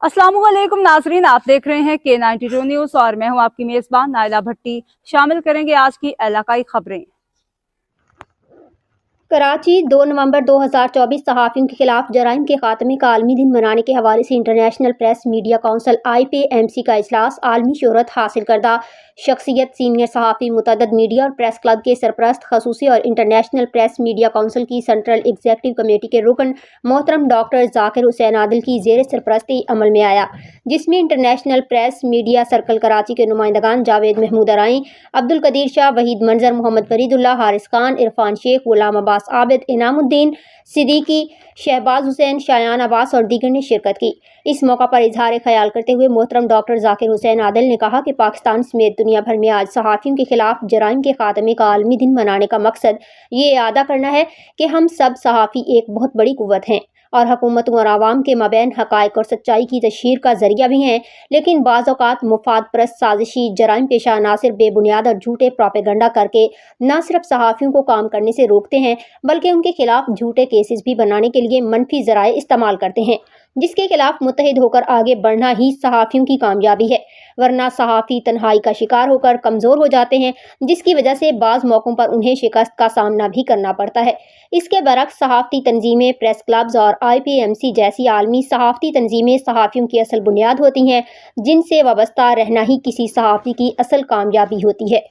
अस्सलाम वालेकुम नाजरीन, आप देख रहे हैं K92 न्यूज़ और मैं हूं आपकी मेज़बान नाइला भट्टी। शामिल करेंगे आज की इलाकाई खबरें। कराची 2 नवंबर 2024 सहाफ़ियों के खिलाफ जराइम के खात्मे का आलमी दिन मनाने के हवाले से international press media council IPMC का इजलास आलमी शोहरत हासिल करदा शख्सियत सीनियर सहाफ़ी मुतअद्दिद मीडिया और प्रेस क्लब के सरपरस्त खसूसी और इंटरनेशनल प्रेस मीडिया काउंसिल की सेंट्रल एग्जीक्यूटिव कमेटी के रुकन मोहतरम डॉक्टर जाकिर हुसैन आदिल की ज़ेर सरपरस्ती अमल में आया, जिसमें international press media circle Karachi के नुमाइंदगान जावेद महमूद अराई, अब्दुल कदीर शाह, वहीद मंजर, मोहम्मद फरीदुल्लाह, हारिस खान, इरफान शेख, गुलाम अब्बास आबिद, इनामुद्दीन सिद्दीकी, शहबाज हुसैन, शायान अब्बास और दीगर ने शिरकत की। इस मौका पर इजहार ख्याल करते हुए मोहतरम डॉक्टर जाकिर हुसैन आदिल ने कहा कि पाकिस्तान समेत दुनिया भर में आज सहाफ़ियों के खिलाफ जराइम के खात्मे का आलमी दिन मनाने का मकसद ये अदा करना है कि हम सब सहाफ़ी एक बहुत बड़ी कुव्वत हैं और हुकूमतों और आवाम के मबैन हक़ाइक़ और सच्चाई की तशहीर का ज़रिया भी हैं, लेकिन बाज़ औक़ात मुफाद परस्त साजिशी जराइम पेशा अनासिर बेबुनियाद और झूठे प्रोपेगंडा करके न सिर्फ सहाफ़ियों को काम करने से रोकते हैं बल्कि उनके खिलाफ झूठे केसेस भी बनाने के लिए मनफी ज़राए इस्तेमाल करते हैं, जिसके खिलाफ मुत्तहिद होकर आगे बढ़ना ही सहाफ़ियों की कामयाबी है, वरना सहाफ़ी तन्हाई का शिकार होकर कमज़ोर हो जाते हैं, जिसकी वजह से बाज़ मौक़ों पर उन्हें शिकस्त का सामना भी करना पड़ता है। इसके बरक्स सहाफ़ती तंजीमें, प्रेस क्लब्स और IPMC जैसी आलमी सहाफ़ती तंजीमें सहाफ़ियों की असल बुनियाद होती हैं, जिनसे वाबस्ता रहना ही किसी सहाफ़ी की असल कामयाबी होती है।